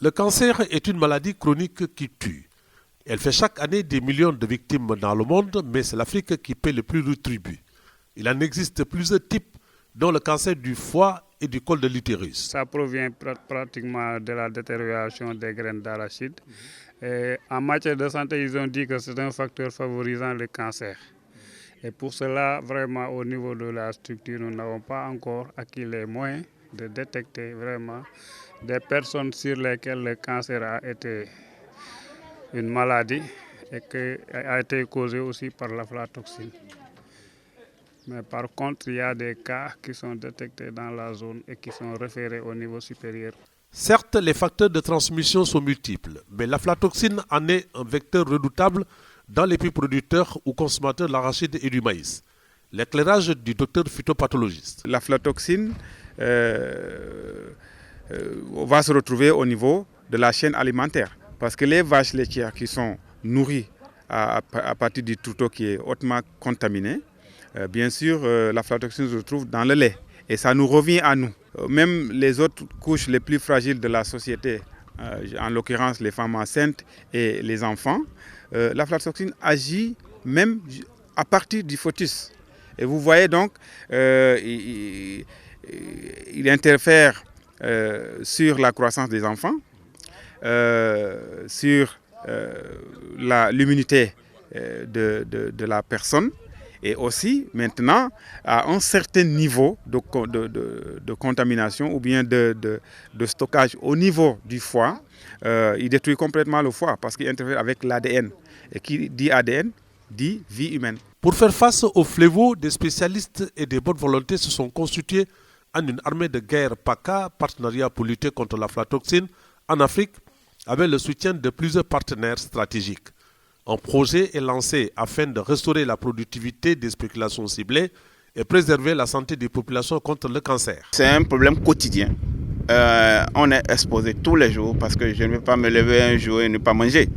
Le cancer est une maladie chronique qui tue. Elle fait chaque année des millions de victimes dans le monde, mais c'est l'Afrique qui paie le plus le tribut. Il en existe plusieurs types, dont le cancer du foie et du col de l'utérus. Ça provient pratiquement de la détérioration des graines d'arachide. Et en matière de santé, ils ont dit que c'est un facteur favorisant le cancer. Et pour cela, vraiment, au niveau de la structure, nous n'avons pas encore acquis les moyens de détecter vraiment des personnes sur lesquelles le cancer a été une maladie et qui a été causée aussi par l'aflatoxine. Mais par contre, il y a des cas qui sont détectés dans la zone et qui sont référés au niveau supérieur. Certes, les facteurs de transmission sont multiples, mais l'aflatoxine en est un vecteur redoutable dans les pays producteurs ou consommateurs de l'arachide et du maïs. L'éclairage du docteur phytopathologiste. L'aflatoxine va se retrouver au niveau de la chaîne alimentaire. Parce que les vaches laitières qui sont nourries à partir du troupeau qui est hautement contaminé, bien sûr, l'aflatoxine se retrouve dans le lait. Et ça nous revient à nous. Même les autres couches les plus fragiles de la société, en l'occurrence les femmes enceintes et les enfants, l'aflatoxine agit même à partir du fœtus. Et vous voyez donc, il interfère sur la croissance des enfants, sur l'immunité de la personne et aussi maintenant à un certain niveau de contamination ou bien de stockage au niveau du foie. Il détruit complètement le foie parce qu'il interfère avec l'ADN. Et qui dit ADN dit vie humaine. Pour faire face au fléau, des spécialistes et des bonnes volontés se sont constitués en une armée de guerre PACA, partenariat pour lutter contre l'aflatoxine, en Afrique, avec le soutien de plusieurs partenaires stratégiques. Un projet est lancé afin de restaurer la productivité des spéculations ciblées et préserver la santé des populations contre le cancer. C'est un problème quotidien. On est exposé tous les jours parce que je ne vais pas me lever un jour et ne pas manger.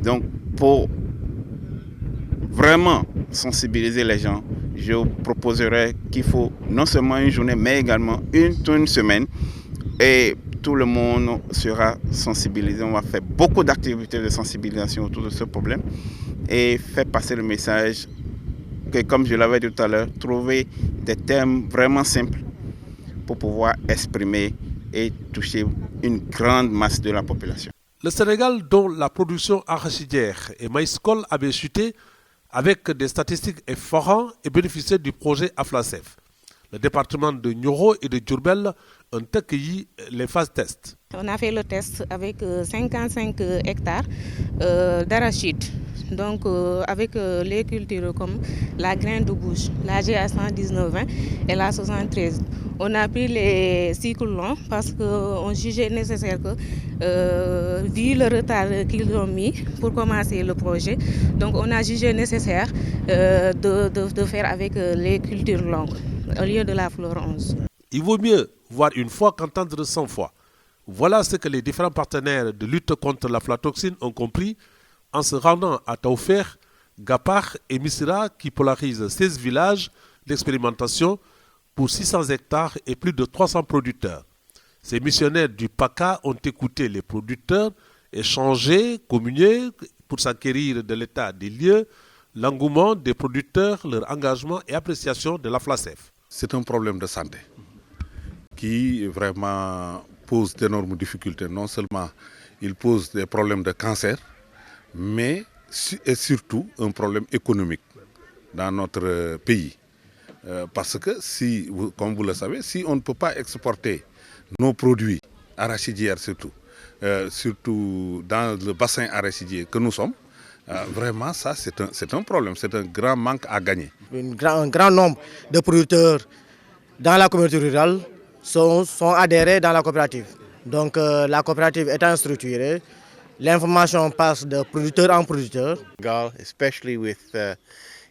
Donc, pour vraiment sensibiliser les gens, je proposerais qu'il faut non seulement une journée, mais également une semaine. Et tout le monde sera sensibilisé. On va faire beaucoup d'activités de sensibilisation autour de ce problème et faire passer le message que, comme je l'avais dit tout à l'heure, trouver des termes vraiment simples pour pouvoir exprimer et toucher une grande masse de la population. Le Sénégal, dont la production arachidière et maïs-col avait chuté avec des statistiques effarantes et bénéficiait du projet AFLACEF. Le département de Nioro et de Diourbel ont accueilli les phases test. On a fait le test avec 55 hectares d'arachide. Donc avec les cultures comme la graine de bouche, la GA 119-20 et la 73. On a pris les cycles longs parce qu'on jugeait nécessaire que, vu le retard qu'ils ont mis pour commencer le projet, donc on a jugé nécessaire de faire avec les cultures longues au lieu de la fleur 11. Il vaut mieux voir une fois qu'entendre 100 fois. Voilà ce que les différents partenaires de lutte contre l'aflatoxine ont compris en se rendant à Taofer, Gapar et Missira qui polarisent 16 villages d'expérimentation pour 600 hectares et plus de 300 producteurs. Ces missionnaires du PACA ont écouté les producteurs, échangé, communié pour s'acquérir de l'état des lieux, l'engouement des producteurs, leur engagement et appréciation de la FLACEF. C'est un problème de santé qui vraiment pose d'énormes difficultés. Non seulement il pose des problèmes de cancer, mais et surtout un problème économique dans notre pays. Parce que, si, comme vous le savez, si on ne peut pas exporter nos produits arachidières surtout dans le bassin arachidier que nous sommes, vraiment ça c'est un problème, c'est un grand manque à gagner. Un grand nombre de producteurs dans la communauté rurale sont adhérés dans la coopérative. Donc la coopérative étant structurée, l'information passe de producteur en producteur.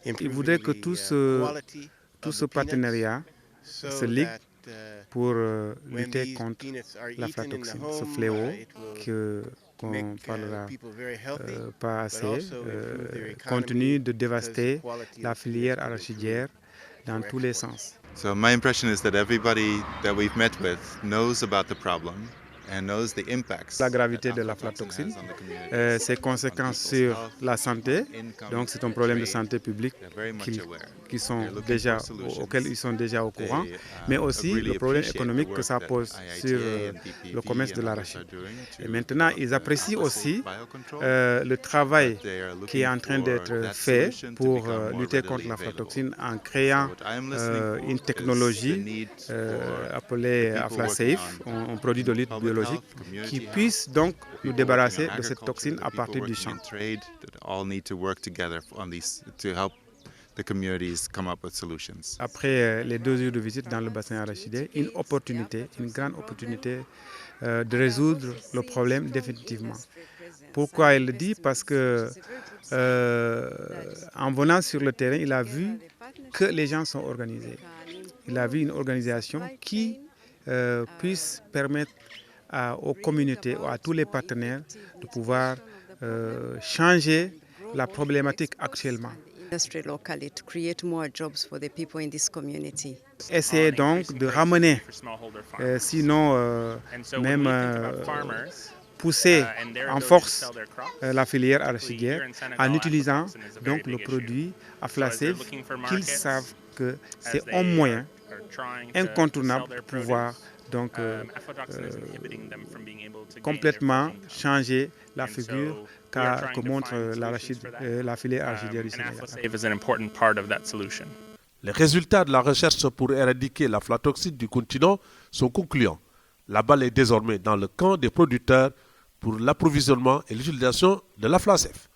Il voudrait que tout ce partenariat se ligue pour lutter contre l'aflatoxine, ce fléau qu'on ne parlera pas assez, continue de dévaster la filière arachidière dans tous les sens. So my impression is that everybody that we've met with knows about the problem La gravité de l'aflatoxine, ses conséquences sur la santé, donc c'est un problème de santé publique auquel ils sont déjà au courant, mais aussi le problème économique que ça pose sur le commerce de l'arachide. Et maintenant, ils apprécient aussi le travail qui est en train d'être fait pour lutter contre l'aflatoxine en créant une technologie appelée AflaSafe, un produit de lutte biologique qui puisse donc nous débarrasser de cette toxine à partir du champ. Après les 2 jours de visite dans le bassin arachidier, une grande opportunité de résoudre le problème définitivement. Pourquoi il le dit? Parce que en venant sur le terrain, il a vu que les gens sont organisés. Il a vu une organisation qui puisse permettre aux communautés, à tous les partenaires de pouvoir changer la problématique actuellement. Essayer donc de ramener, sinon même pousser en force la filière arachidière en utilisant donc le produit AflaSafe qu'ils savent que c'est un moyen incontournable pour pouvoir donc complètement changer la figure que montre la filière arachidière du Sénégal. Les résultats de la recherche pour éradiquer l'aflatoxine du continent sont concluants. La balle est désormais dans le camp des producteurs pour l'approvisionnement et l'utilisation de l'AflaSafe.